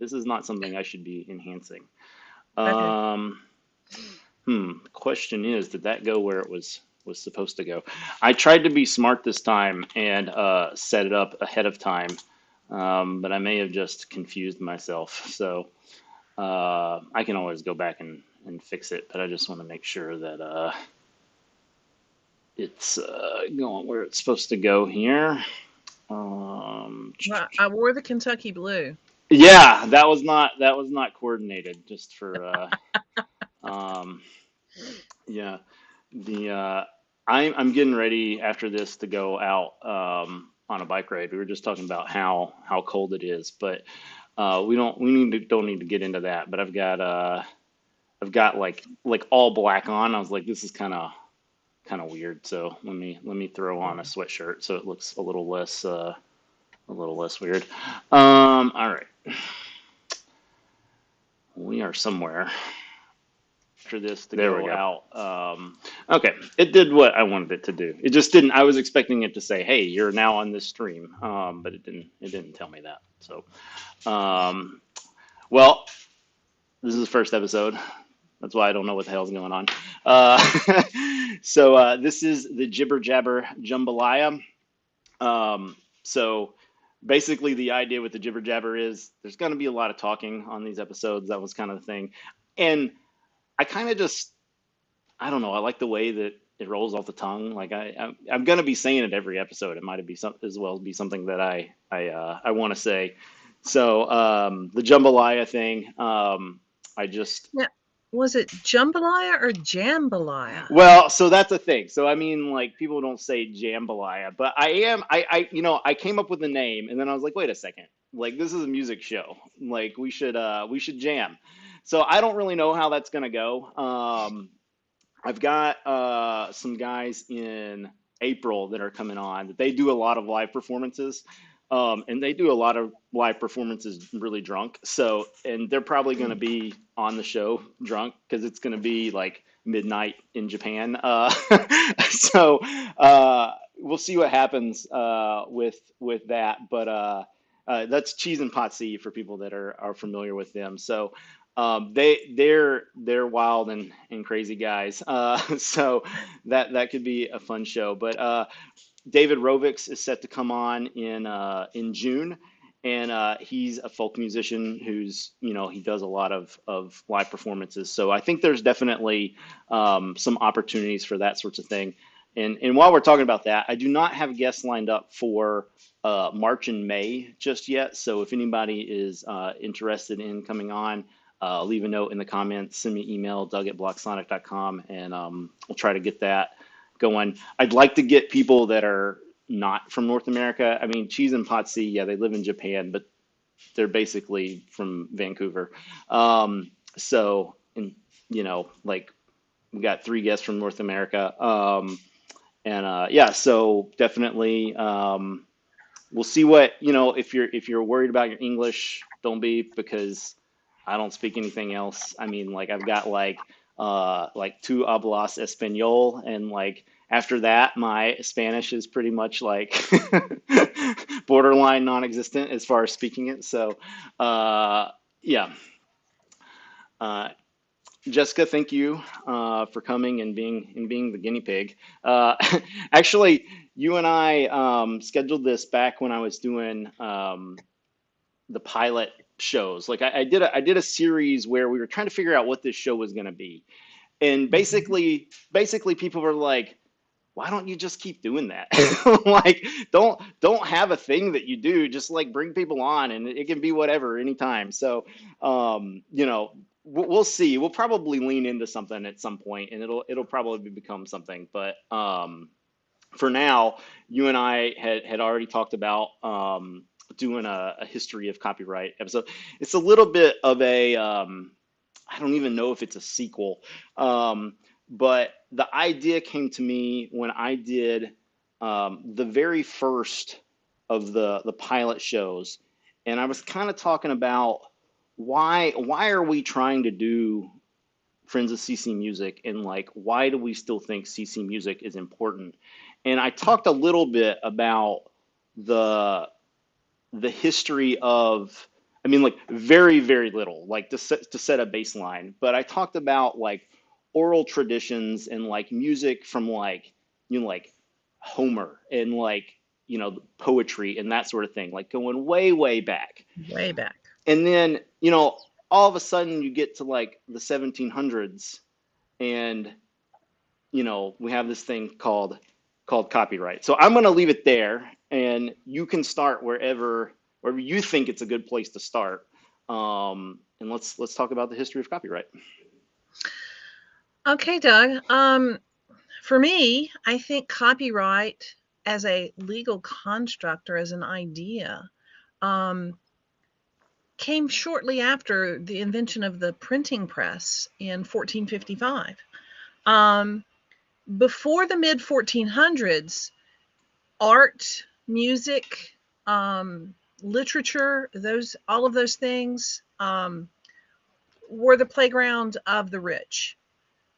This is not something I should be enhancing. Okay. Um, the question is, did that go where it was supposed to go? I tried to be smart this time and set it up ahead of time, but I may have just confused myself. So I can always go back and fix it, but I just want to make sure that it's going where it's supposed to go here. Um, Well, I wore the Kentucky blue. yeah, that was not coordinated. Just for um, yeah, the I'm getting ready after this to go out on a bike ride. We were just talking about how cold it is, but don't need to get into that. But I've got like all black on. I was like, this is kind of weird. So let me throw on a sweatshirt so it looks a little less weird. All right, we are somewhere after this to There we go go. out. Okay, it did what I wanted it to do. It just didn't. I was expecting it to say, "Hey, you're now on this stream," but it didn't. It didn't tell me that. So, um, well, this is the first episode. That's why I don't know what the hell's going on. Uh, so this is the Jibber Jabber Jambalaya. So basically, the idea with the Jibber Jabber is there's going to be a lot of talking on these episodes. That was kind of the thing, and I kind of just I don't know. I like the way that it rolls off the tongue. Like I'm gonna be saying it every episode. It might be some as well be something that I want to say. So the jambalaya thing. I just Now, was it jambalaya or jambalaya? so that's a thing. So I mean, like people don't say jambalaya, but I came up with the name, and then I was like, wait a second. Like this is a music show. Like we should jam. So I don't really know how that's gonna go. I've got some guys in April that are coming on that they do a lot of live performances. And they do a lot of live performances really drunk. So, and they're probably going to Mm. be on the show drunk because it's going to be like midnight in Japan. So, we'll see what happens with that. But that's cheese and Potsy for people that are familiar with them. So, they're wild and crazy guys. So that could be a fun show. But David Rovix is set to come on in June, and he's a folk musician who's he does a lot of live performances. So I think there's definitely some opportunities for that sorts of thing. And while we're talking about that, I do not have guests lined up for March and May just yet. So if anybody is interested in coming on, leave a note in the comments, send me an email, doug@blocksonic.com, and we'll try to get that going. I'd like to get people that are not from North America. I mean, Cheese and Potsy, yeah, they live in Japan, but they're basically from Vancouver. So, and like we got 3 guests from North America. And yeah, so definitely, we'll see what if you're worried about your English, don't be because I don't speak anything else. I mean, like I've got like two hablas español, and like after that, my Spanish is pretty much like borderline non-existent as far as speaking it. So, yeah. Uh, Jessica, thank you for coming and being the guinea pig. Uh, actually, you and I scheduled this back when I was doing the pilot shows. Like I did a series where we were trying to figure out what this show was going to be, and Mhm. basically people were like, why don't you just keep doing that? Like don't have a thing that you do, just like bring people on and it can be whatever anytime. So we'll see. We'll probably lean into something at some point and it'll probably become something. But for now, you and I had already talked about doing a history of copyright episode. It's a little bit of a I don't even know if it's a sequel, but the idea came to me when I did the very first of the pilot shows, and I was kind of talking about why are we trying to do Friends of CC Music, and like why do we still think CC Music is important? And I talked a little bit about the the history of I mean, like very, very little, like to set a baseline. But I talked about like oral traditions and like music from like like Homer and like poetry and that sort of thing, like going way, way back. Way back. And then all of a sudden you get to like the 1700s, and we have this thing called copyright. So I'm going to leave it there, and you can start wherever you think it's a good place to start. And let's talk about the history of copyright. Okay, Doug. For me, I think copyright as a legal construct or as an idea um, came shortly after the invention of the printing press in 1455. Um, Before the mid 1400s, art, music, literature, those all of those things were the playground of the rich.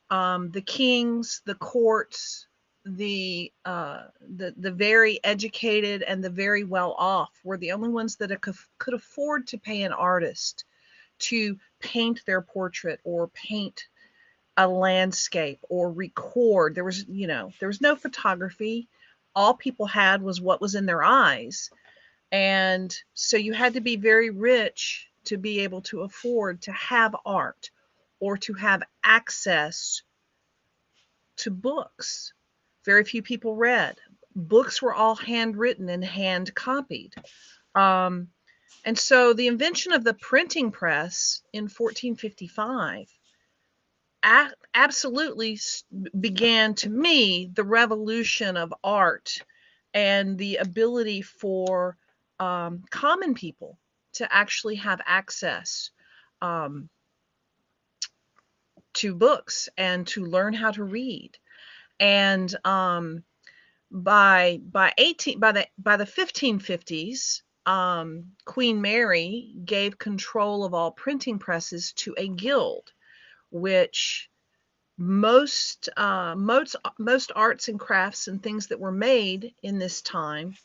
The kings, the courts, the very educated and the very well off were the only ones that could afford to pay an artist to paint their portrait or paint a landscape or record. There was no photography. All people had was what was in their eyes. And so you had to be very rich to be able to afford to have art or to have access to books. Very few people read. Books were all handwritten and hand copied. Um, and so the invention of the printing press in 1455 absolutely began, to me, the revolution of art and the ability for common people to actually have access um, to books and to learn how to read. And by the 1550s, Queen Mary gave control of all printing presses to a guild, which most arts and crafts and things that were made in this time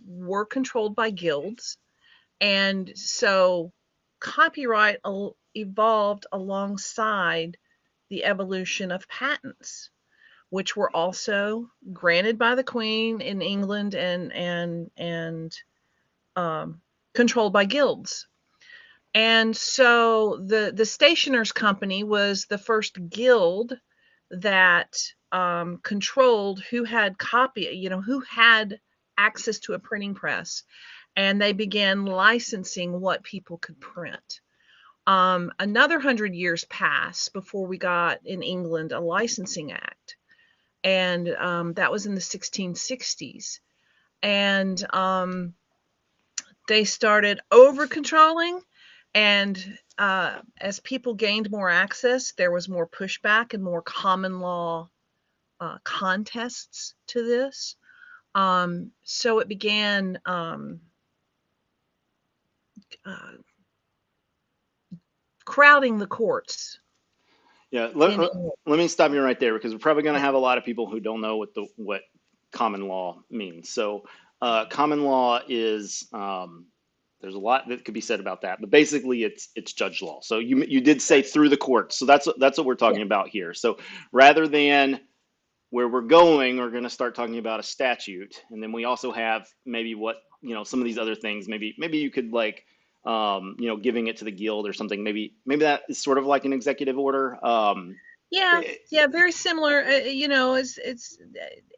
were controlled by guilds. And so copyright evolved alongside the evolution of patents, which were also granted by the Queen in England and controlled by guilds. And so the Stationers Company was the first guild that controlled who had who had access to a printing press, and they began licensing what people could print. Another 100 years passed before we got in England a licensing act, and that was in the 1660s. And they started over controlling, and as people gained more access, there was more pushback and more common law contests to this. So it began uh, crowding the courts Yeah, in England. let me stop you right there, because we're probably going to have a lot of people who don't know what common law means. So, common law is there's a lot that could be said about that, but basically it's judge law. So you did say Yes. through the courts, so that's what we're Yeah. talking about here. So rather than where we're going, we're going to start talking about a statute, and then we also have maybe what some of these other things. Maybe you could like giving it to the guild or something. Maybe that is sort of like an executive order. Yeah, Eh, yeah, very similar. It's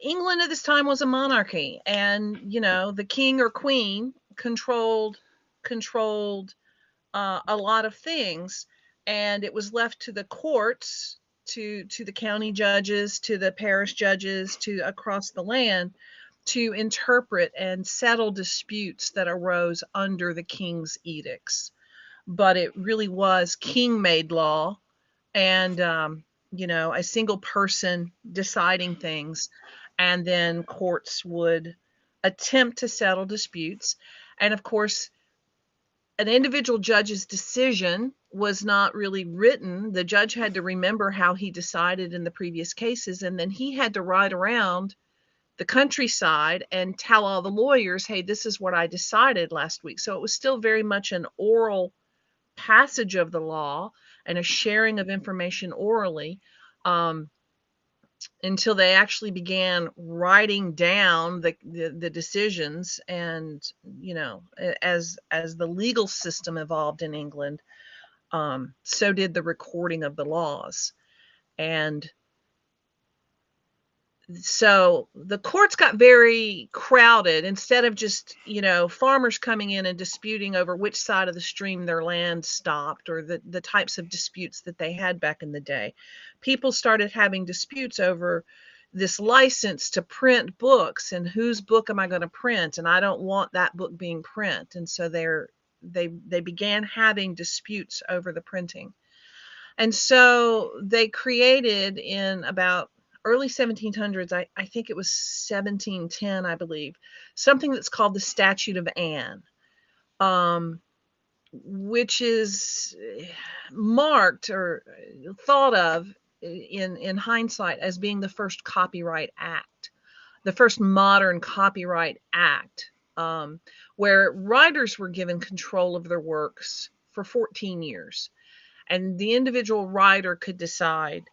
England at this time was a monarchy, and the king or queen controlled a lot of things, and it was left to the courts, to the county judges, to the parish judges, to across the land, to interpret and settle disputes that arose under the king's edicts. But it really was king-made law, and a single person deciding things, and then courts would attempt to settle disputes. And of course, an individual judge's decision was not really written. The judge had to remember how he decided in the previous cases, and then he had to write around the countryside and tell all the lawyers, hey, this is what I decided last week. So it was still very much an oral passage of the law and a sharing of information orally, um, until they actually began writing down the decisions. And as the legal system evolved in England, so did the recording of the laws. And so the courts got very crowded. Instead of just farmers coming in and disputing over which side of the stream their land stopped, or the types of disputes that they had back in the day, people started having disputes over this license to print books, and whose book am I going to print, and I don't want that book being print. And so they began having disputes over the printing. And so they created, in about early 1700s, I think it was 1710, I believe, something that's called the Statute of Anne, um, which is marked or thought of in hindsight as being the first copyright act, the first modern copyright act, where writers were given control of their works for 14 years. And the individual writer could decide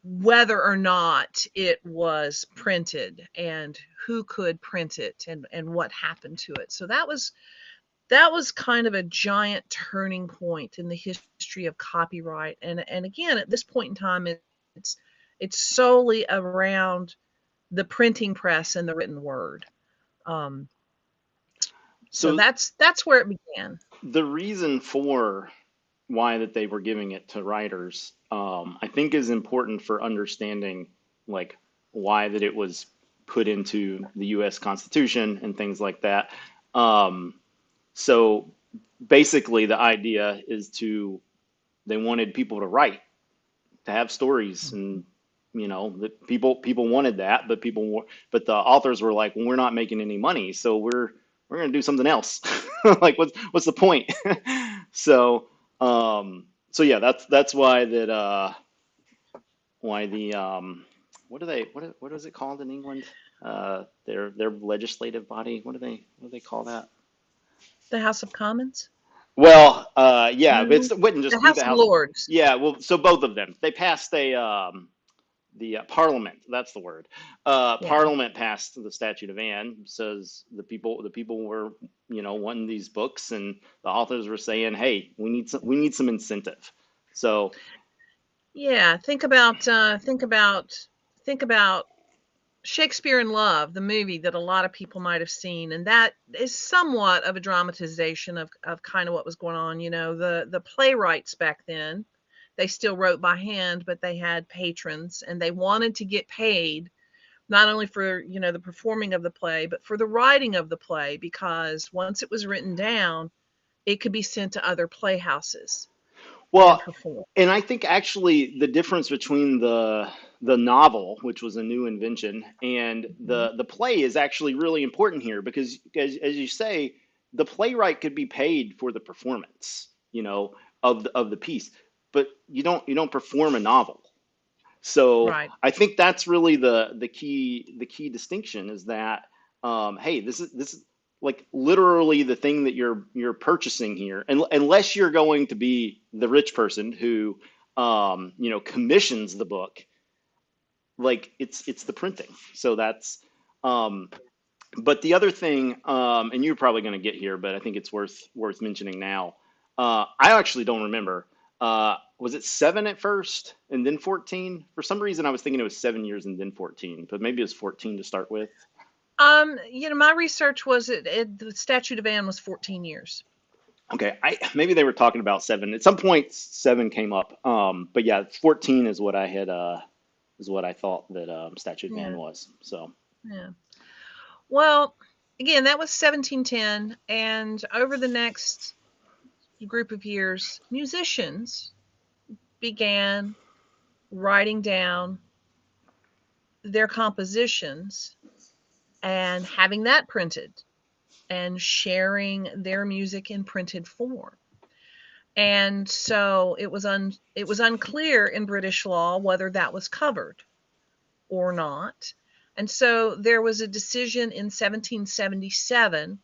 whether or not it was printed, and who could print it, and what happened to it. So that was kind of a giant turning point in the history of copyright. And again, at this point in time, it's it's solely around the printing press and the written word. Um, so So that's where it began. the reason for why that they were giving it to writers, I think is important for understanding like why that it was put into the U.S. Constitution and things like that. Um, so basically, the idea is to they wanted people to write, to have stories, and that people wanted that, but but the authors were like, well, we're not making any money, so we're gonna do something else. Like what's the point? So so yeah, that's why that why the what is it called in England? Their legislative body. What do they call that? The House of Commons. Well, yeah, Hmm. it wouldn't The just be House the of House. Lords. Yeah, well, so both of them, they passed the Parliament. That's the word. Yeah. Parliament passed the Statute of Anne. Says the people were wanting these books, and the authors were saying, hey, we need some incentive. So Yeah, think about Shakespeare in Love, the movie that a lot of people might have seen, and that is somewhat of a dramatization of kind of what was going on. The playwrights back then, they still wrote by hand, but they had patrons, and they wanted to get paid not only for the performing of the play, but for the writing of the play, because once it was written down, it could be sent to other playhouses and well, performed. and I think actually the difference between the novel, which was a new invention, and Mhm. the play is actually really important here because, as you say, the playwright could be paid for the performance, of the piece, but you don't perform a novel. So Right. I think that's really the key distinction is that, hey, this is like literally the thing that you're purchasing here, and unless you're going to be the rich person who commissions the book, like it's the printing. So that's um, but the other thing, and you're probably going to get here, but I think it's worth mentioning now. I actually don't remember. Was it 7 at first and then 14? For some reason, I was thinking it was 7 years and then 14, but maybe it was 14 to start with. My research was the Statute of Anne was 14 years. Okay, maybe they were talking about 7 at some point. 7 came up, but yeah, 14 is what I thought that statute of Anne Yeah, was. So yeah. Well, again, that was 1710, and over the next group of years, musicians began writing down their compositions and having that printed and sharing their music in printed form. And so it was unclear in British law whether that was covered or not. And so there was a decision in 1777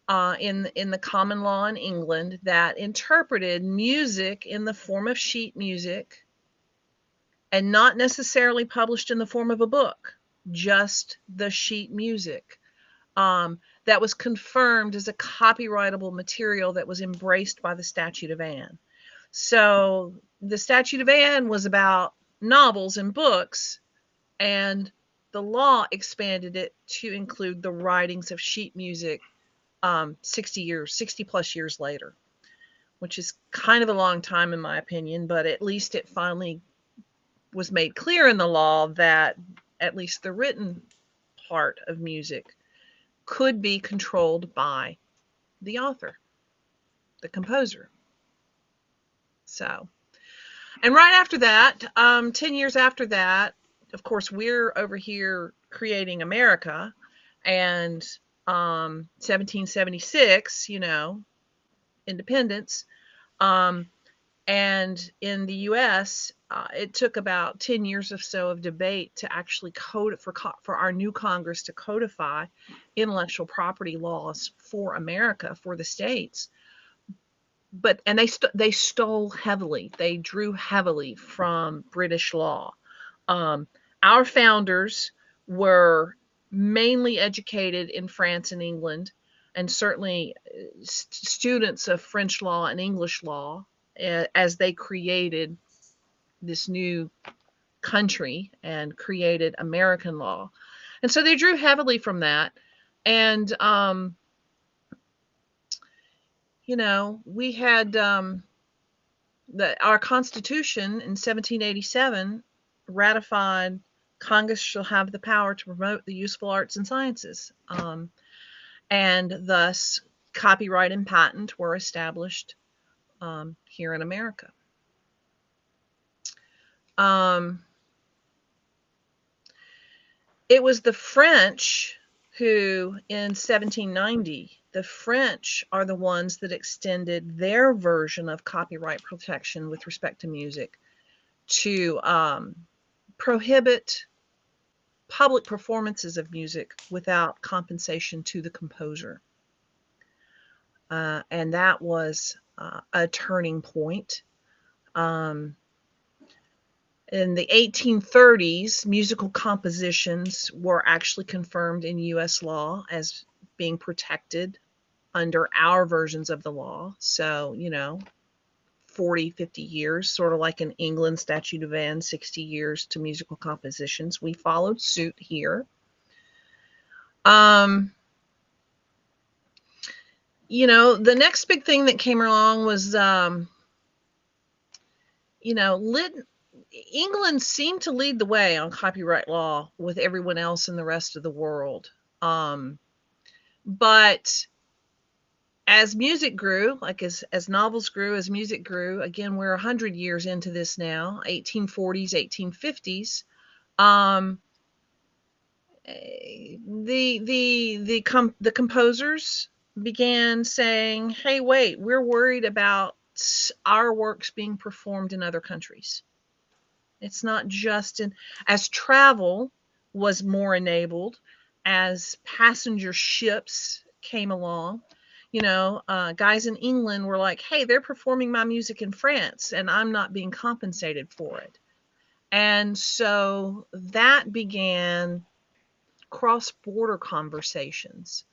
in the common law in England that interpreted music in the form of sheet music and not necessarily published in the form of a book, just the sheet music. That was confirmed as a copyrightable material that was embraced by the Statute of Anne. So the Statute of Anne was about novels and books, and the law expanded it to include the writings of sheet music 60 plus years later, which is kind of a long time in my opinion, but at least it finally was made clear in the law that at least the written part of music could be controlled by the author, the composer. So, and right after that, 10 years after that, of course, we're over here creating America, and 1776, independence. Um, and in the U.S., it took about 10 years or so of debate to actually code for our new Congress to codify intellectual property laws for America, for the states. And they stole heavily. They drew heavily from British law. Our founders were mainly educated in France and England, and certainly students of French law and English law as they created this new country and created American law. And so they drew heavily from that. And, we had our Constitution in 1787 ratified Congress shall have the power to promote the useful arts and sciences. And thus, copyright and patent were established here in America. It was the French who, in 1790, the French are the ones that extended their version of copyright protection with respect to music to prohibit public performances of music without compensation to the composer. And that was a turning point. In the 1830s, musical compositions were actually confirmed in U.S. law as being protected under our versions of the law. So, 40, 50 years, sort of like in England, Statute of Anne, 60 years to musical compositions. We followed suit here. The next big thing that came along was, England seemed to lead the way on copyright law with everyone else in the rest of the world. But as music grew, like as novels grew, as music grew, again, we're 100 years into this now, 1840s, 1850s. The composers began saying, "Hey, wait, we're worried about our works being performed in other countries. It's not just as travel was more enabled, as passenger ships came along, guys in England were like, hey, they're performing my music in France and I'm not being compensated for it. And so that began cross-border conversations.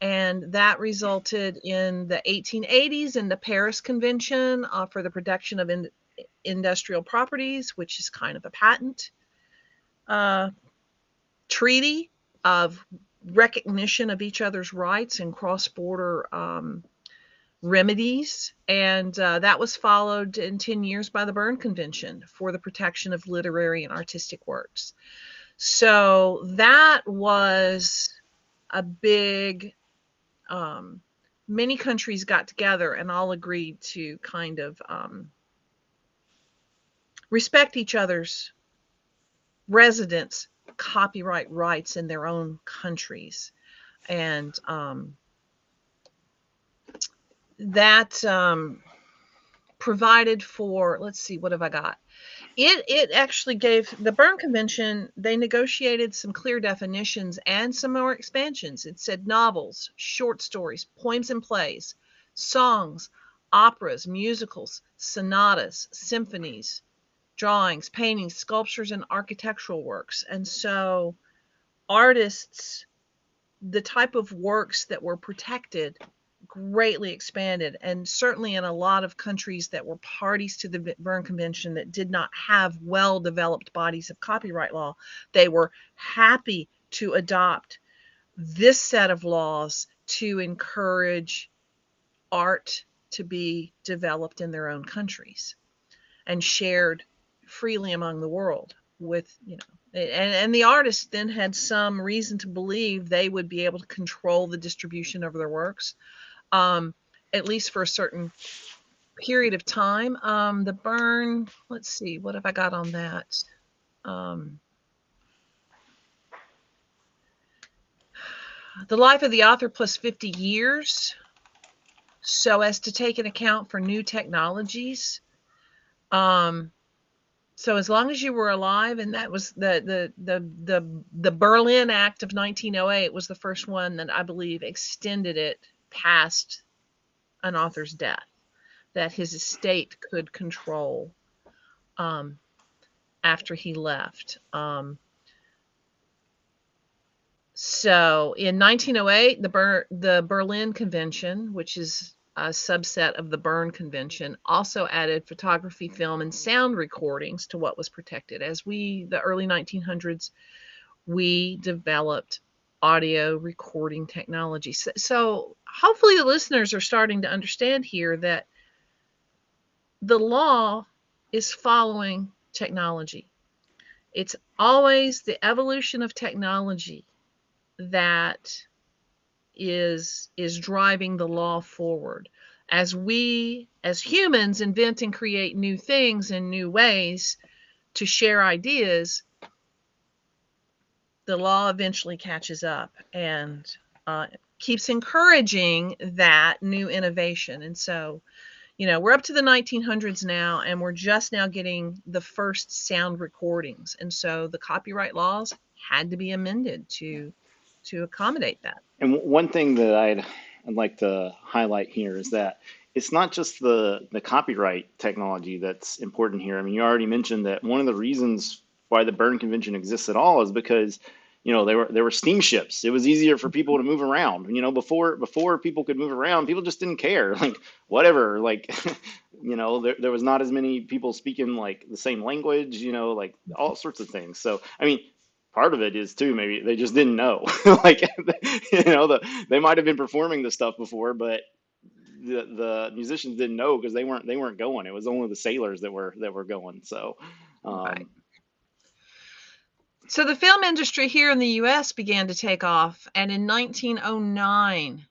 And that resulted in the 1880s in the Paris Convention for the Protection of Industrial Properties, which is kind of a patent treaty of recognition of each other's rights and cross-border remedies. And that was followed in 10 years by the Berne Convention for the protection of literary and artistic works. So that was a big, many countries got together and all agreed to kind of respect each other's residents' copyright rights in their own countries. And that provided for, let's see, what have I got? It actually gave the Berne Convention, they negotiated some clear definitions and some more expansions. It said novels, short stories, poems and plays, songs, operas, musicals, sonatas, symphonies, drawings, paintings, sculptures, and architectural works. And so artists, the type of works that were protected greatly expanded, and certainly in a lot of countries that were parties to the Berne Convention that did not have well-developed bodies of copyright law, they were happy to adopt this set of laws to encourage art to be developed in their own countries and shared freely among the world with, and the artists then had some reason to believe they would be able to control the distribution of their works, um, at least for a certain period of time. The Berne, let's see, what have I got on that? The life of the author plus 50 years, so as to take an account for new technologies. So as long as you were alive, and that was the Berlin Act of 1908 was the first one that I believe extended it past an author's death, that his estate could control after he left. So in 1908, the Berlin Convention, which is a subset of the Berne Convention, also added photography, film, and sound recordings to what was protected. As the early 1900s, we developed audio recording technology. So hopefully the listeners are starting to understand here that the law is following technology. It's always the evolution of technology that is driving the law forward. As we, as humans, invent and create new things in new ways to share ideas, the law eventually catches up and keeps encouraging that new innovation. And so, we're up to the 1900s now, and we're just now getting the first sound recordings. And so the copyright laws had to be amended to accommodate that. And one thing that I'd like to highlight here is that it's not just the copyright technology that's important here. I mean, you already mentioned that one of the reasons why the Berne Convention exists at all is because there were steamships. It was easier for people to move around. Before people could move around, people just didn't care. Like whatever. Like there was not as many people speaking like the same language. Like all sorts of things. So I mean, part of it is too maybe they just didn't know. Like they might have been performing the stuff before, but the musicians didn't know because they weren't going. It was only the sailors that were going. So Right. um, So the film industry here in the US began to take off, and in 1909,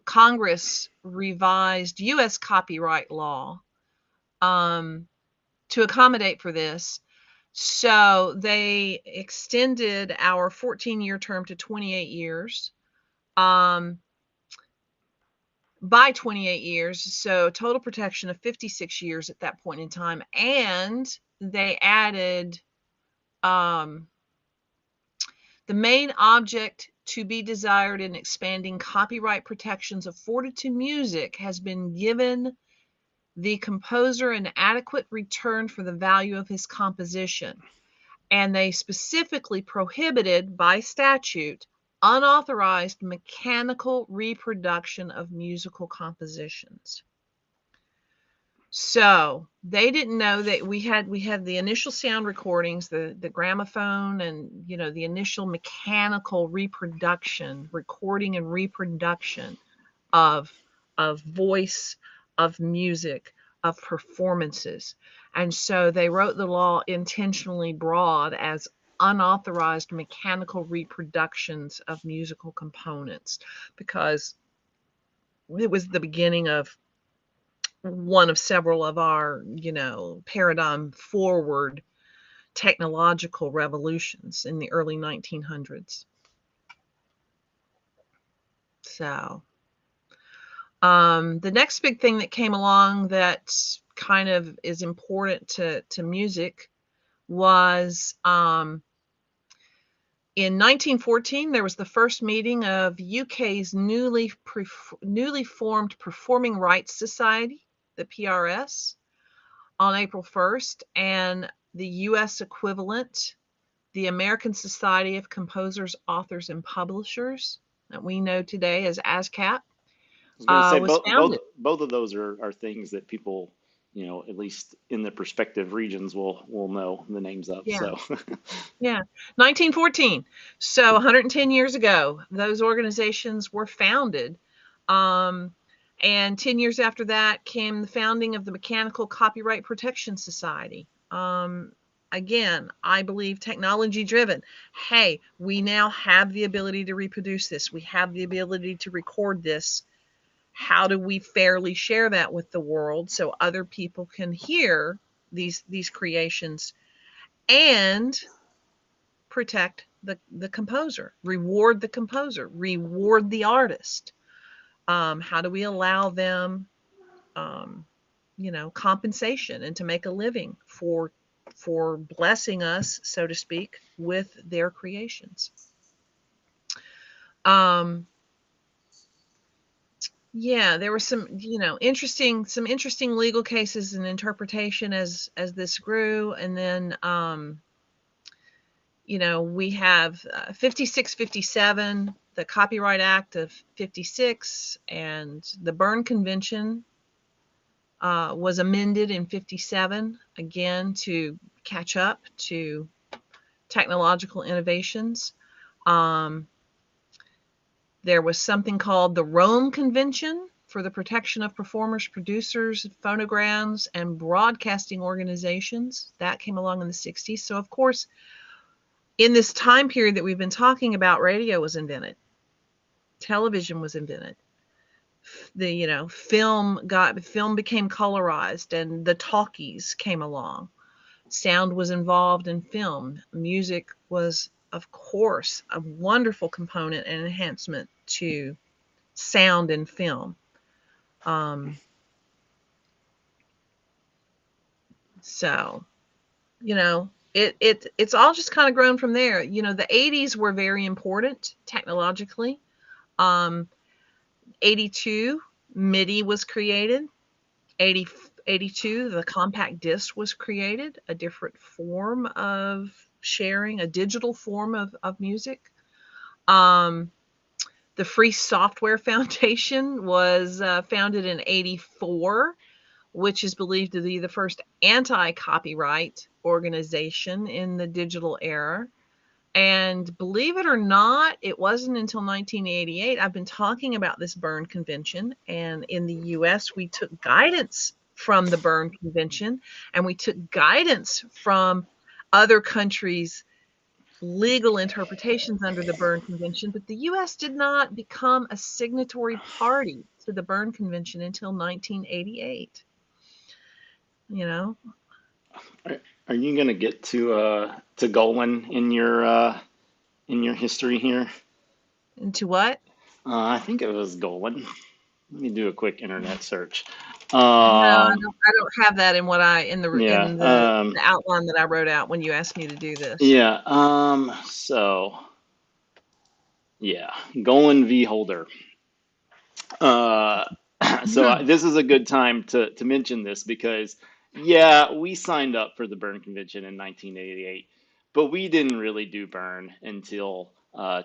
Congress revised US copyright law to accommodate for this. So they extended our 14-year term to 28 years. By 28 years, so total protection of 56 years at that point in time. And they added the main object to be desired in expanding copyright protections afforded to music has been given the composer an adequate return for the value of his composition. And they specifically prohibited by statute unauthorized mechanical reproduction of musical compositions. So they didn't know that we had the initial sound recordings, the gramophone, and the initial mechanical recording and reproduction of voice, of music, of performances. And so they wrote the law intentionally broad as unauthorized mechanical reproductions of musical components, because it was the beginning of one of several of our, paradigm forward technological revolutions in the early 1900s. So, The next big thing that came along that kind of is important to music was in 1914, there was the first meeting of UK's newly formed Performing Rights Society, the PRS, on April 1st, and the US equivalent, the American Society of Composers, Authors, and Publishers, that we know today as ASCAP, I was going to say was founded. both of those are things that people, at least in the prospective regions, will know the names of. Yeah, So yeah. 1914. So 110 years ago, those organizations were founded. Um, and 10 years after that came the founding of the Mechanical Copyright Protection Society. Again, I believe technology driven. Hey, we now have the ability to reproduce this. We have the ability to record this. How do we fairly share that with the world so other people can hear these creations and protect the composer, reward the artist? How do we allow them, um, compensation and to make a living for blessing us, so to speak, with their creations? Um, yeah, there were some interesting legal cases and interpretation as this grew, and then we have 56, 57, the Copyright Act of 56, and the Berne Convention was amended in 57, again, to catch up to technological innovations. Um, there was something called the Rome Convention for the protection of performers, producers, phonograms, and broadcasting organizations. That came along in the 60s. So, of course, in this time period that we've been talking about, radio was invented, television was invented. Film became colorized, and the talkies came along. Sound was involved in film. Music was, of course, a wonderful component and enhancement to sound and film. Um, so, it's all just kind of grown from there. The 80s were very important technologically. Um, 82, MIDI was created. 80, 82, the compact disc was created, a different form of sharing, a digital form of music. Um, the Free Software Foundation was founded in 84, which is believed to be the first anti-copyright organization in the digital era. And believe it or not, it wasn't until 1988. I've been talking about this Berne Convention, and in the US, we took guidance from the Berne Convention, and we took guidance from other countries' legal interpretations under the Berne Convention, but the US did not become a signatory party to the Berne Convention until 1988. You know, are you going to get to Golan in your history here? into what? I think it was Golan. Let me do a quick internet search. No, Um, I don't have that in what I yeah, in the outline that I wrote out when you asked me to do this. yeah. So yeah, Golan v. Holder. Uh, Mhm. this is a good time to mention this because, yeah, we signed up for the Berne Convention in 1988, but we didn't really do Berne until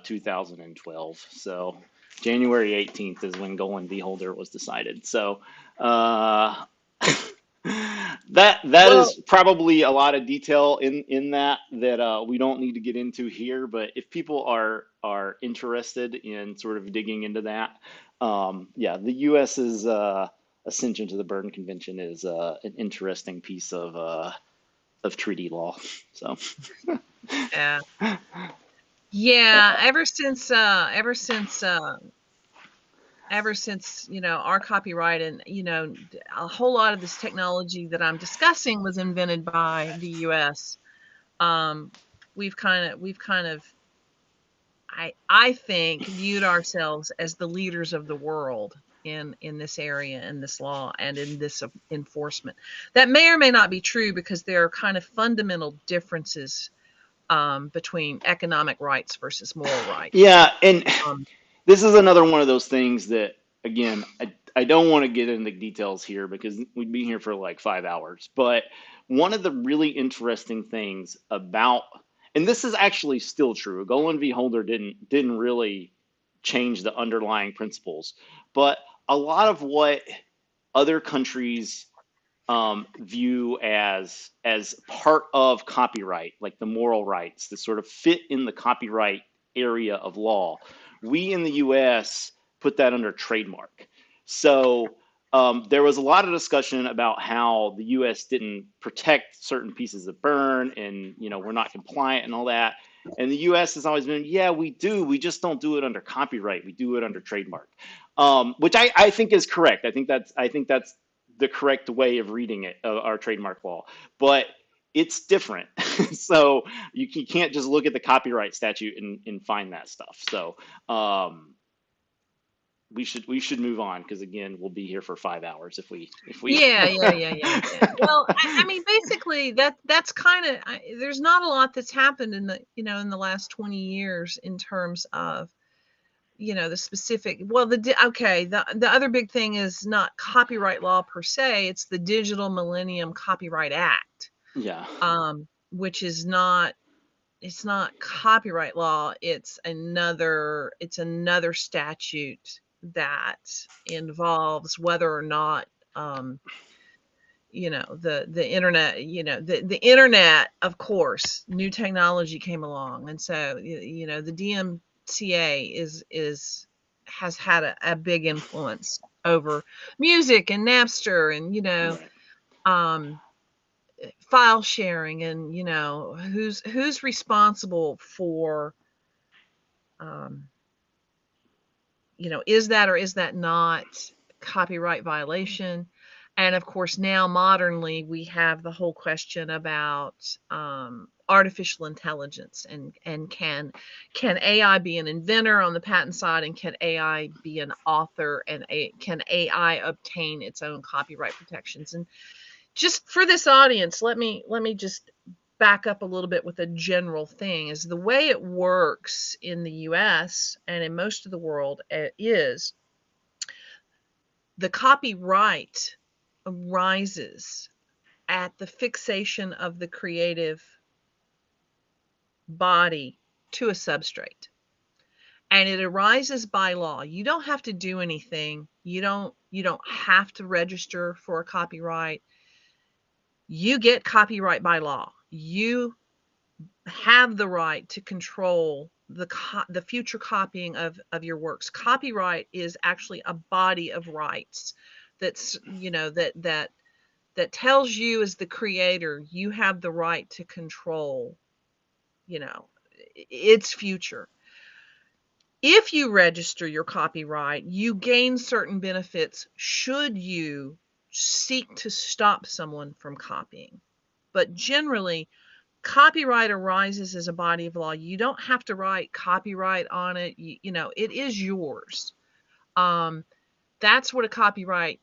2012. So January 18th is when Golan v. Holder was decided. So uh, that Well, is probably a lot of detail in that we don't need to get into here. But if people are interested in sort of digging into that, yeah, the U.S.'s ascension to the Berne Convention is an interesting piece of treaty law. So, yeah, yeah. Ever since our copyright and a whole lot of this technology that I'm discussing was invented by the U.S. Um, we've kind of I think viewed ourselves as the leaders of the world. in this area, in this law, and in this enforcement. That may or may not be true because there are kind of fundamental differences between economic rights versus moral rights. Yeah, and Um, this is another one of those things that, again, I don't want to get into details here because we'd be here for like 5 hours. But one of the really interesting things about, and this is actually still true, Golan v. Holder didn't really change the underlying principles, but a lot of what other countries view as part of copyright, like the moral rights that sort of fit in the copyright area of law. We in the U.S. put that under trademark. So there was a lot of discussion about how the U.S. didn't protect certain pieces of burn, and we're not compliant and all that. And the U.S. has always been, yeah, we do. We just don't do it under copyright. We do it under trademark, which I think is correct. I think that's the correct way of reading it, our trademark law, but it's different. So you can't just look at the copyright statute and find that stuff. So we should move on because again we'll be here for 5 hours if we yeah. Well, I mean, basically, that's kind of there's not a lot that's happened in the last 20 years in terms of the specific. Well, the other big thing is not copyright law per se. It's the Digital Millennium Copyright Act, yeah. which is not. It's not copyright law. It's another statute that involves whether or not the internet, the internet, of course, new technology came along, and so the DMCA is has had a big influence over music and Napster, and Right. um file sharing, and who's responsible for um is that or is that not copyright violation? And of course, now modernly, we have the whole question about artificial intelligence, and can AI be an inventor on the patent side, and can AI be an author, and can AI obtain its own copyright protections? And just for this audience, let me just back up a little bit with a general thing. Is the way it works in the US and in most of the world is the copyright arises at the fixation of the creative body to a substrate, and it arises by law. You don't have to do anything. You don't have to register for a copyright. You get copyright by law. You have the right to control the future copying of your works. Copyright is actually a body of rights that's that tells you, as the creator, you have the right to control you know its future. If you register your copyright, you gain certain benefits should you seek to stop someone from copying. But generally, copyright arises as a body of law. You don't have to write copyright on it. It is yours. Um, that's what a copyright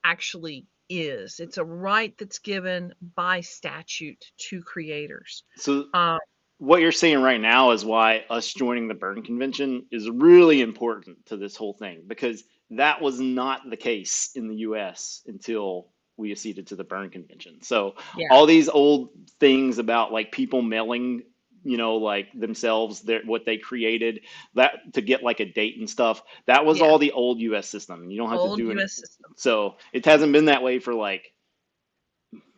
actually is. It's a right that's given by statute to creators. So Um, what you're saying right now is why us joining the Berne Convention is really important to this whole thing, because that was not the case in the US until we acceded to the Berne Convention. So yeah, all these old things about like people mailing, like themselves what they created, that to get like a date and stuff, that was yeah. all the old US system. You don't have to Old do any. U.S. system. So it hasn't been that way for like,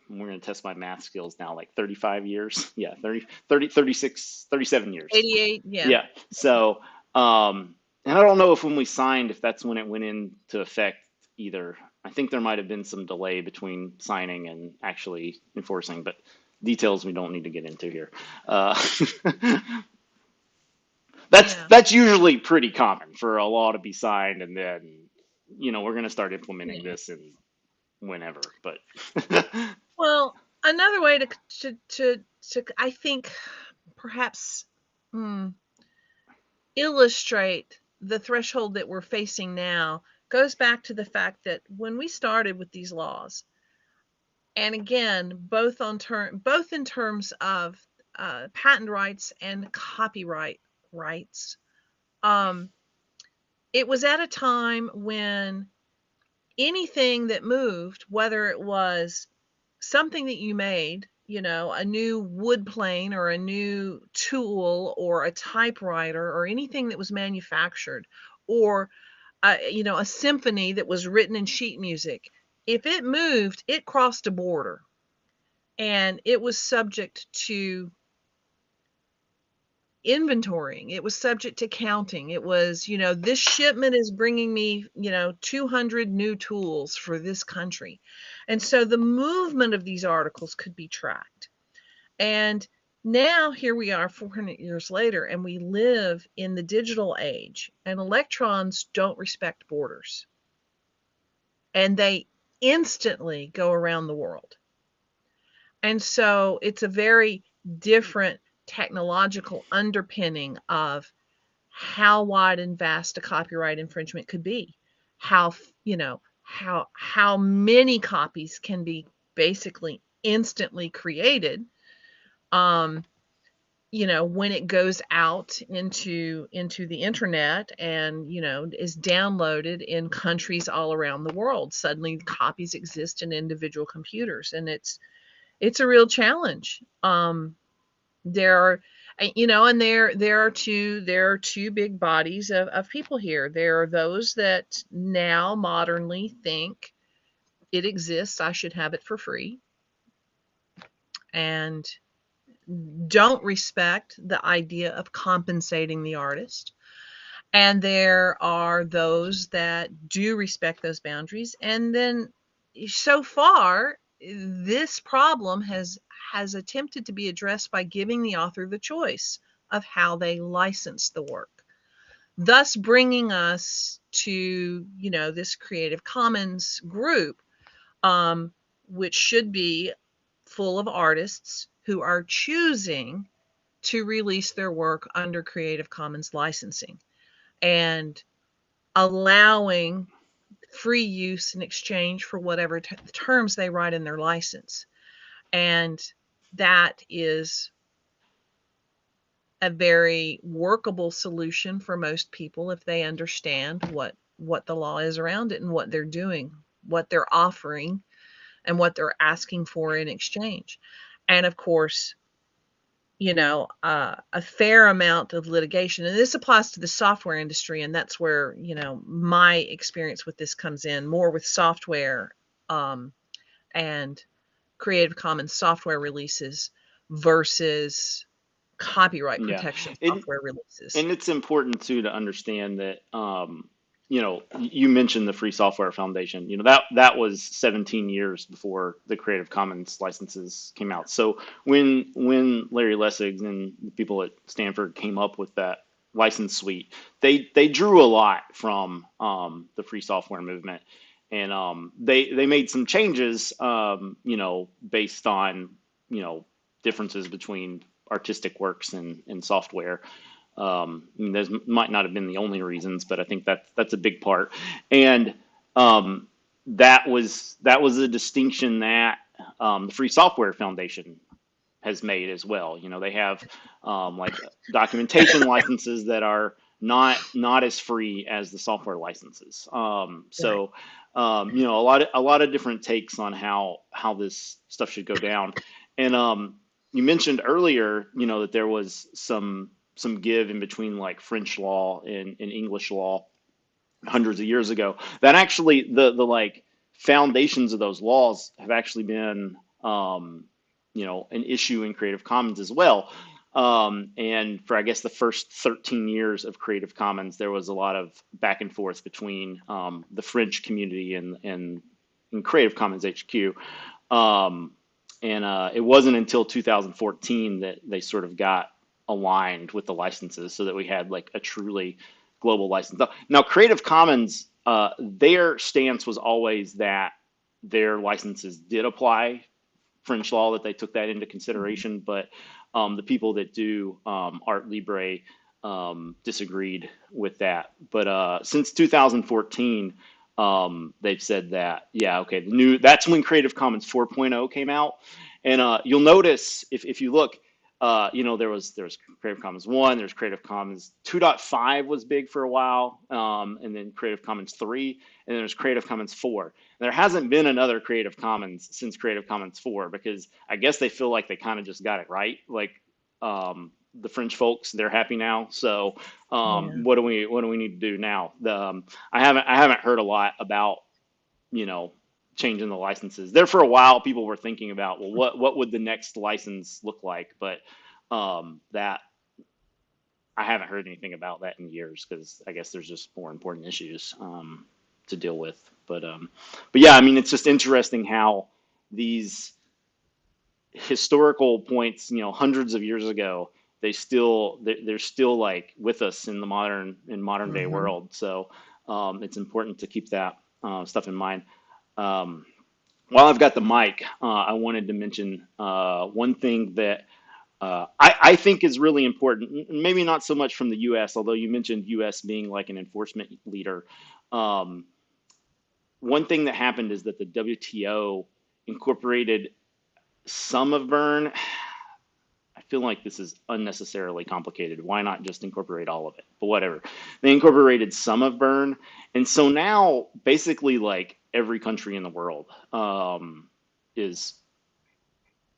we're going to test my math skills now, like 35 years. Yeah, 30, 36, 37 years. 88. Yeah. Yeah. So, and I don't know if when we signed, if that's when it went into effect either. I think there might have been some delay between signing and actually enforcing, but details we don't need to get into here. Uh, that's Yeah. that's usually pretty common for a law to be signed, and then we're going to start implementing Yeah. this in whenever. But Well, another way to I think perhaps mm, illustrate the threshold that we're facing now goes back to the fact that when we started with these laws, and again, both in terms of patent rights and copyright rights, um, it was at a time when anything that moved, whether it was something that you made, a new wood plane or a new tool or a typewriter or anything that was manufactured, or a symphony that was written in sheet music, if it moved, it crossed a border and it was subject to inventorying. It was subject to counting. It was, this shipment is bringing me, 200 new tools for this country. And so the movement of these articles could be tracked. And now here we are 400 years later, and we live in the digital age, and electrons don't respect borders. And they instantly go around the world. And so it's a very different technological underpinning of how wide and vast a copyright infringement could be, how how many copies can be basically instantly created, um, when it goes out into the internet and is downloaded in countries all around the world. Suddenly copies exist in individual computers, and it's a real challenge. There are, and there are two big bodies of people here. There are those that now modernly think it exists, I should have it for free, and don't respect the idea of compensating the artist. And there are those that do respect those boundaries. And then so far, this problem has attempted to be addressed by giving the author the choice of how they license the work, thus bringing us to this Creative Commons group, which should be full of artists who are choosing to release their work under Creative Commons licensing and allowing free use in exchange for whatever terms they write in their license. And that is a very workable solution for most people if they understand what the law is around it and what they're doing, what they're offering, and what they're asking for in exchange. And of course, a fair amount of litigation, and this applies to the software industry, and that's where my experience with this comes in more with software, and Creative Commons software releases versus copyright Yeah. protection And software releases. and it's important too to understand that you mentioned the Free Software Foundation. That was 17 years before the Creative Commons licenses came out. So when Larry Lessig and the people at Stanford came up with that license suite, they drew a lot from the free software movement, and they made some changes, based on differences between artistic works and software. Those might not have been the only reasons, but I think that's a big part. And that was a distinction that the Free Software Foundation has made as well. They have like documentation licenses that are not as free as the software licenses. Right. A lot of different takes on how this stuff should go down. And you mentioned earlier, that there was some give in between like French law and English law hundreds of years ago. That actually the like foundations of those laws have actually been an issue in Creative Commons as well. And for I guess the first 13 years of Creative Commons, there was a lot of back and forth between the French community and Creative Commons HQ. And it wasn't until 2014 that they sort of got aligned with the licenses so that we had like a truly global license. Now, Creative Commons, their stance was always that their licenses did apply French law, that they took that into consideration, but the people that do Art Libre disagreed with that. But since 2014, they've said that, yeah, okay, that's when Creative Commons 4.0 came out. And you'll notice if you look, there's Creative Commons 1, there's Creative Commons 2.5 was big for a while, and then Creative Commons 3, and then there's Creative Commons 4. And there hasn't been another Creative Commons since Creative Commons 4 because I guess they feel like they kind of just got it right. Like the French folks, they're happy now. So Yeah. what do we need to do now? I haven't heard a lot about you know changing the licenses. There for a while, people were thinking about, well, what would the next license look like? But that I haven't heard anything about that in years because I guess there's just more important issues to deal with. But yeah, I mean, it's just interesting how these historical points, hundreds of years ago, they're still like with us in the modern day Hmm. world. So it's important to keep that stuff in mind. Um, while I've got the mic, I wanted to mention one thing that I think is really important. Maybe not so much from the U.S., although you mentioned U.S. being like an enforcement leader. Um, one thing that happened is that the WTO incorporated some of burn. I feel like this is unnecessarily complicated. Why not just incorporate all of it? But whatever. They incorporated some of burn, and so now basically like every country in the world is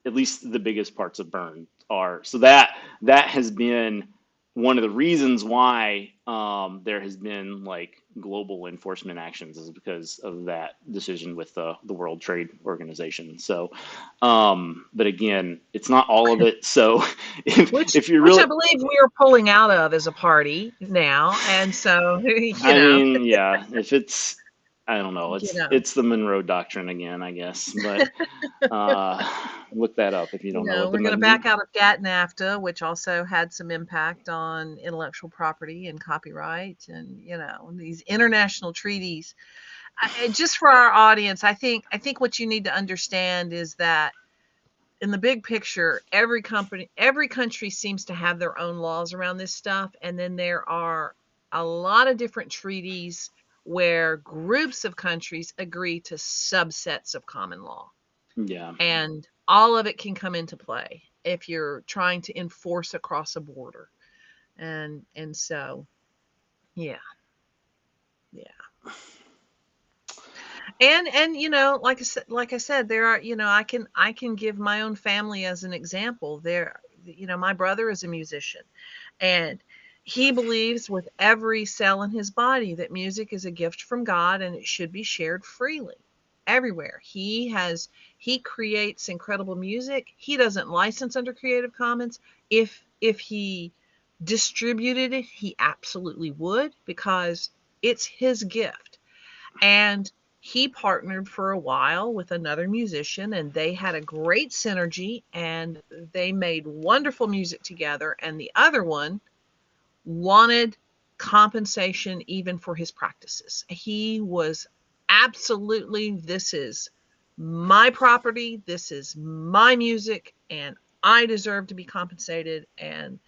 at least the biggest parts of burn are. So that has been one of the reasons why there has been like global enforcement actions is because of that decision with the World Trade Organization. So, but again, it's not all of it. So, Which if you which really, I believe we are pulling out of as a party now, and so I mean, yeah, if it's, I don't know, you it's know, it's the Monroe Doctrine again, I guess. But uh, look that up if you don't know what the we're going to back out of GATT-NAFTA, which also had some impact on intellectual property and copyright, and these international treaties. Just for our audience, I think what you need to understand is that in the big picture, every country seems to have their own laws around this stuff, and then there are a lot of different treaties where groups of countries agree to subsets of common law, yeah. and all of it can come into play if you're trying to enforce across a border. And so, yeah, yeah. And like I said, there are, I can give my own family as an example. My brother is a musician, and he believes with every cell in his body that music is a gift from God and it should be shared freely everywhere. He creates incredible music. He doesn't license under Creative Commons. If he distributed it, he absolutely would, because it's his gift. And he partnered for a while with another musician, and they had a great synergy, and they made wonderful music together. And the other one wanted compensation even for his practices. He was absolutely, this is my property, this is my music, and I deserve to be compensated, and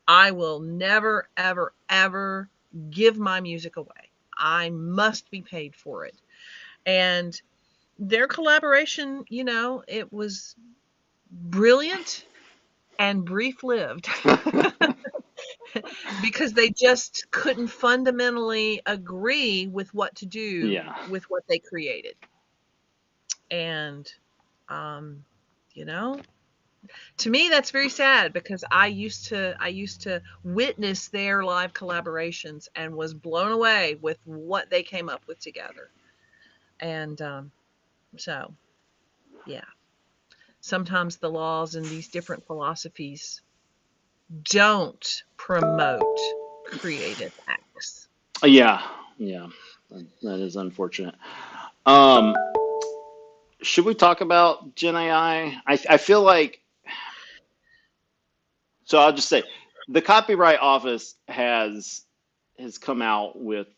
I will never, ever, ever give my music away. I must be paid for it. And their collaboration, it was brilliant and brief lived. Because they just couldn't fundamentally agree with what to do Yeah. with what they created. And, um, you know, to me, that's very sad, because I used to witness their live collaborations and was blown away with what they came up with together. And so, yeah, sometimes the laws and these different philosophies don't promote creative acts. Yeah. Yeah. That is unfortunate. Um, should we talk about Gen AI? I feel like, so I'll just say the Copyright Office has come out with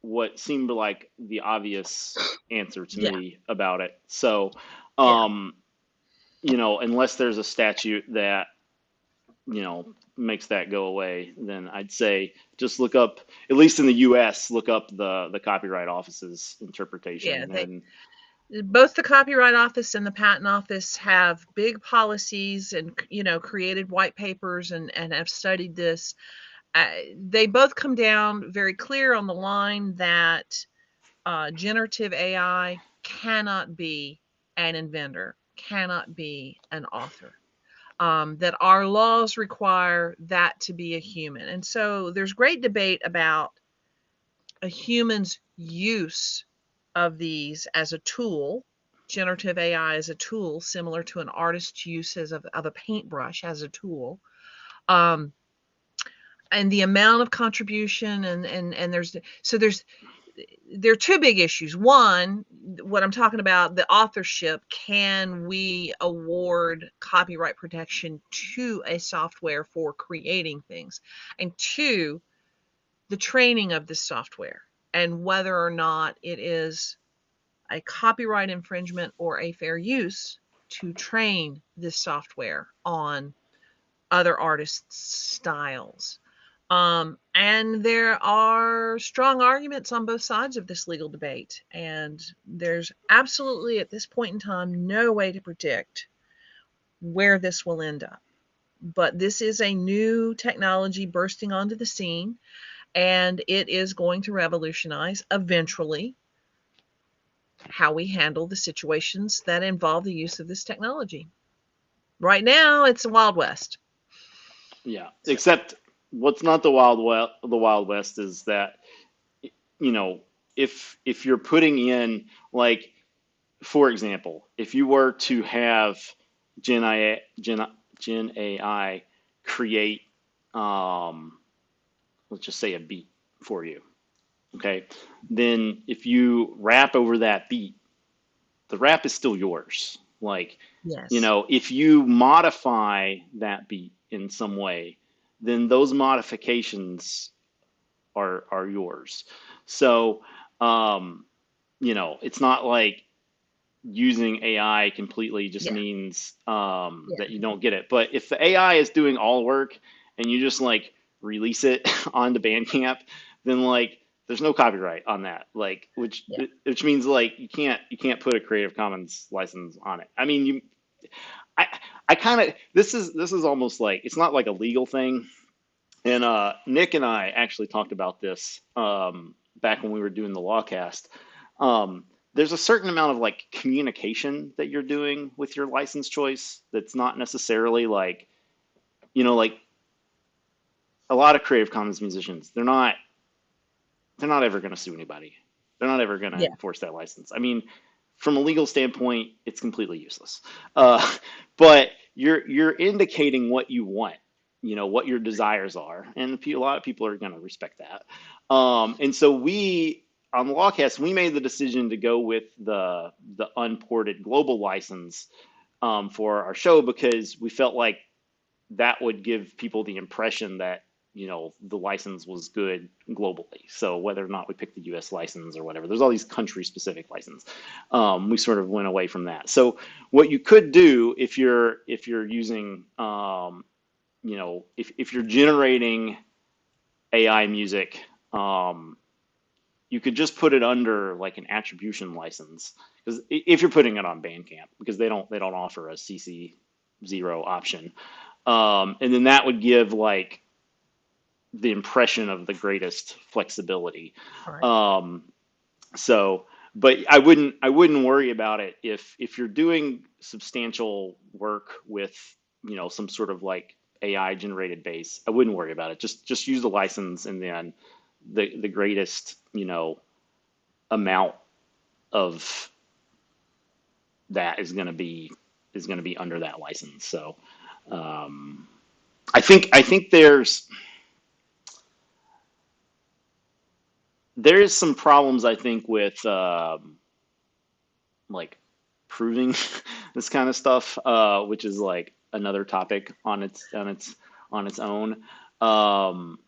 what seemed like the obvious answer to Yeah, me about it. So, yeah. unless there's a statute that makes that go away, then I'd say just look up, at least in the U.S., look up the Copyright Office's Yeah, interpretation. they And both the Copyright Office and the Patent Office have big policies and created white papers and have studied this. They both come down very clear on the line that generative AI cannot be an inventor, cannot be an author. That our laws require that to be a human. And so there's great debate about a human's use of these as a tool, generative AI as a tool, similar to an artist's use of a paintbrush as a tool. Um, and the amount of contribution and there are two big issues. One, what I'm talking about, the authorship. Can we award copyright protection to a software for creating things? And two, the training of the software and whether or not it is a copyright infringement or a fair use to train this software on other artists' styles. And there are strong arguments on both sides of this legal debate. And there's absolutely, at this point in time, no way to predict where this will end up. But this is a new technology bursting onto the scene, and it is going to revolutionize eventually how we handle the situations that involve the use of this technology. Right now, it's the Wild West. yeah, So, except what's not the Wild West is that, you know, if you're putting in, like, for example, if you were to have Gen AI create, um, let's just say, a beat for you, okay, then if you rap over that beat, the rap is still yours. Like, yes. if you modify that beat in some way, then those modifications are yours. So, um, it's not like using AI completely just Yeah. means Yeah. that you don't get it. But if the AI is doing all the work and you just like release it onto Bandcamp, then like there's no copyright on that. Like, Yeah. which means like you can't put a Creative Commons license on it. I mean, I I kind of, this is almost like, it's not like a legal thing. And Nick and I actually talked about this back when we were doing the Lawcast. There's a certain amount of like communication that you're doing with your license choice that's not necessarily like, like a lot of Creative Commons musicians, they're not ever going to sue anybody. They're not ever going to Yeah. enforce that license. I mean, from a legal standpoint, it's completely useless. Uh, but you're indicating what you want, what your desires are, and a lot of people are going to respect that. And so we on the Lawcast, we made the decision to go with the unported global license for our show because we felt like that would give people the impression that the license was good globally. So whether or not we pick the U.S. license or whatever, there's all these country-specific licenses. We sort of went away from that. So what you could do if you're using, if you're generating AI music, you could just put it under like an attribution license, because if you're putting it on Bandcamp, because they don't offer a CC0 option, and then that would give like the impression of the greatest flexibility. Right. Um, so, but I wouldn't worry about it if you're doing substantial work with some sort of like AI generated base. I wouldn't worry about it. Just use the license, and then the greatest amount of that is going to be under that license. So um, I think there is some problems, I think, with like proving this kind of stuff, which is like another topic on its own. Um,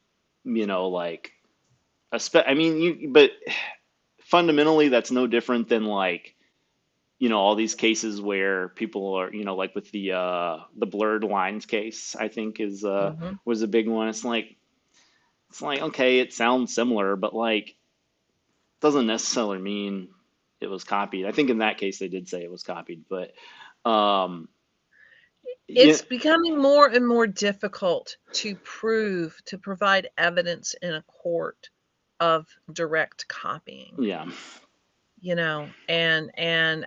like I mean, but fundamentally, that's no different than like all these cases where people are, like with the blurred lines case, I think is Hmm. was a big one. It's like okay, it sounds similar, but like doesn't necessarily mean it was copied. I think in that case they did say it was copied, but um yeah, It's becoming more and more difficult to provide evidence in a court of direct copying, yeah, and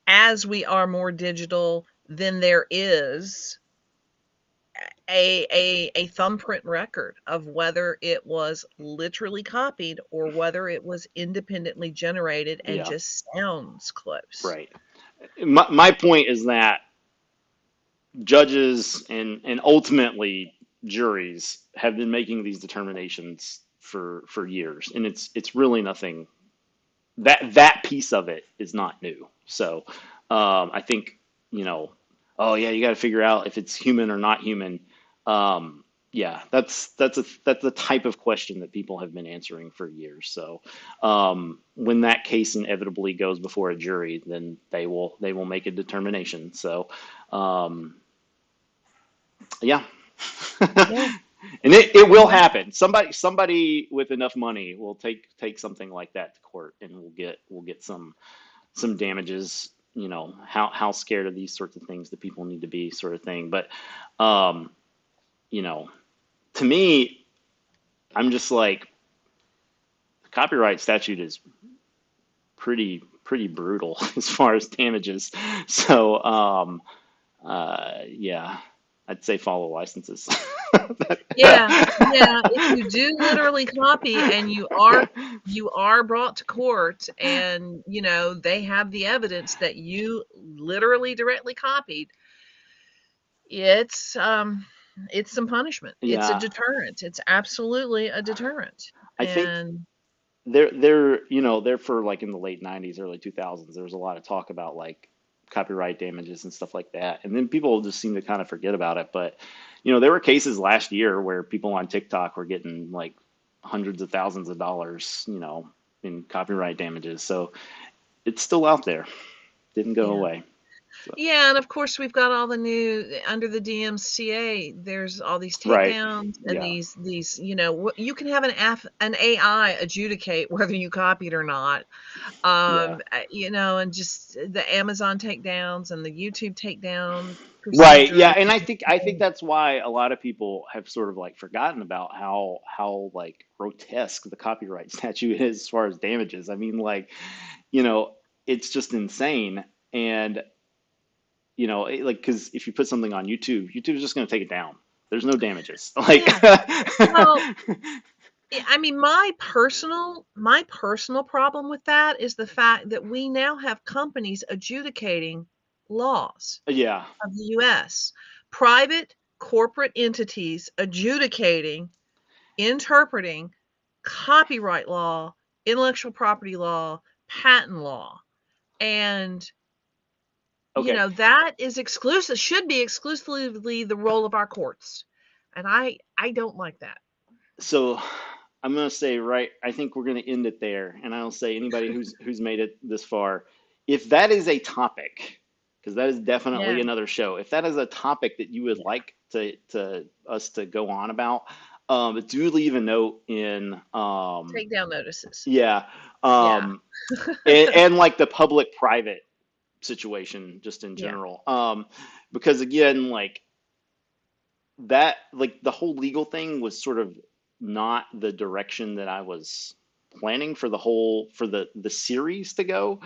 as we are more digital, then there is a thumbprint record of whether it was literally copied or whether it was independently generated and yeah, just sounds close. right. My point is that judges and ultimately juries have been making these determinations for years, and it's really nothing. That piece of it is not new. So I think, oh yeah, you got to figure out if it's human or not human. Yeah, that's the type of question that people have been answering for years. So when that case inevitably goes before a jury, then they will make a determination. So um, yeah. Yeah. And it will Yeah. happen. Somebody with enough money will take something like that to court, and we'll get some damages. How scared of these sorts of things do people need to be, sort of thing. But um, you know, to me, I'm just like the copyright statute is pretty brutal as far as damages. So yeah, I'd say follow licenses. Yeah, yeah, if you do literally copy and you are brought to court and, they have the evidence that you literally directly copied, it's, um, it's some punishment. It's a Yeah, deterrent. It's absolutely a deterrent. I think And they're for like in the late 90s, early 2000s. There was a lot of talk about like copyright damages and stuff like that, and then people just seem to kind of forget about it. But there were cases last year where people on TikTok were getting like hundreds of thousands of dollars, in copyright damages. So it's still out there, didn't go yeah. away. So Yeah, and of course we've got all the new under the DMCA. There's all these right, takedowns and yeah, these. You can have an AI adjudicate whether you copied or not. yeah. And just the Amazon takedowns and the YouTube takedown Right. Yeah, procedures. and I think that's why a lot of people have sort of like forgotten about how like grotesque the copyright statute is as far as damages. I mean, like, you know, it's just insane. And like, because if you put something on YouTube, YouTube's just going to take it down. There's no damages. Like, Yeah. Well, I mean, my personal problem with that is the fact that we now have companies adjudicating laws yeah, of the US, private corporate entities adjudicating, interpreting copyright law, intellectual property law, patent law. And, okay. that is exclusive, should be exclusively the role of our courts. And I don't like that. So I'm gonna say right. I think we're gonna end it there, and I'll say anybody who's made it this far, if that is a topic, because that is Yeah, definitely another show. If that is a topic that you would yeah. like to us to go on about, do leave a note in Takedown notices. yeah, Yeah. um, and like the public private situation just in Yeah. general, because again, like the whole legal thing was sort of not the direction that I was planning for the series to go.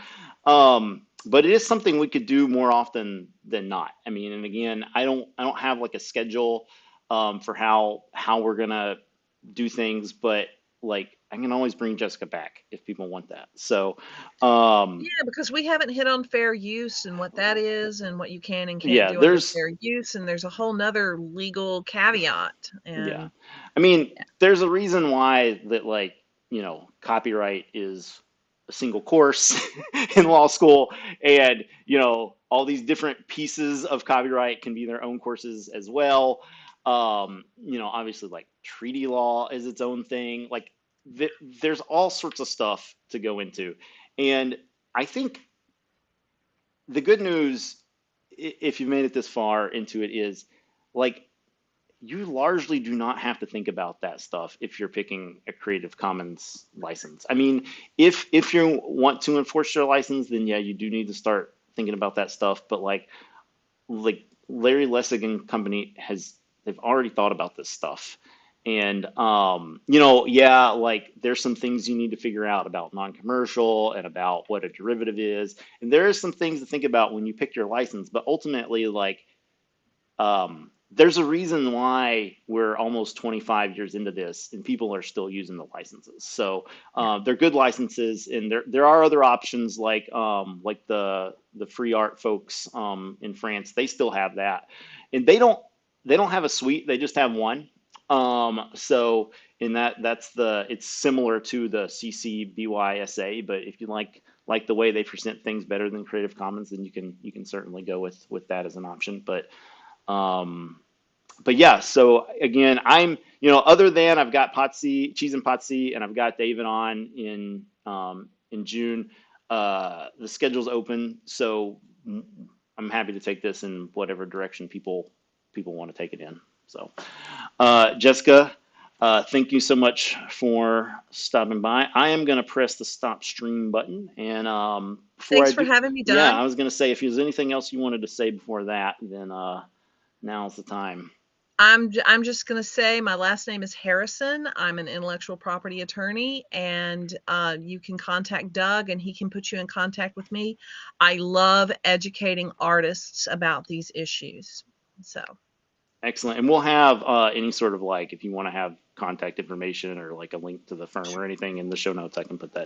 But it is something we could do more often than not. I mean, and again, I don't have like a schedule for how we're gonna do things, but like I can always bring Jessica back if people want that. So um, Yeah, because we haven't hit on fair use and what that is and what you can and can't yeah, do under there's fair use, and there's a whole nother legal caveat. yeah. And I mean, there's a reason why that like, copyright is a single course in law school, and all these different pieces of copyright can be their own courses as well. Obviously like treaty law is its own thing. Like there's all sorts of stuff to go into. And I think the good news, if you've made it this far into it, is like you largely do not have to think about that stuff if you're picking a Creative Commons license. I mean, if you want to enforce your license, then yeah, you do need to start thinking about that stuff. But like Larry Lessig and company has they've already thought about this stuff. And yeah, like there's some things you need to figure out about non-commercial and about what a derivative is. And there are some things to think about when you pick your license, but ultimately there's a reason why we're almost 25 years into this and people are still using the licenses. So Yeah. they're good licenses, and there are other options like the free art folks in France. They still have that, and they don't have a suite. They just have one. So in that's it's similar to the CC BY-SA, but if you like the way they present things better than Creative Commons, then you can certainly go with that as an option. Um, but yeah, so again, other than I've got Potsy, Cheese and Potsy, and I've got David on in June. The schedule's open, so I'm happy to take this in whatever direction people want to take it in. So, Jessica, thank you so much for stopping by. I am going to press the stop stream button, and before I Thanks for do, having me, yeah, Doug. I was going to say if there's anything else you wanted to say before that, then now's the time. I'm just going to say my last name is Harrison. I'm an intellectual property attorney, and you can contact Doug, and he can put you in contact with me. I love educating artists about these issues. So, Excellent. And we'll have any sort of if you want to have contact information or like a link to the firm or anything in the show notes, I can put that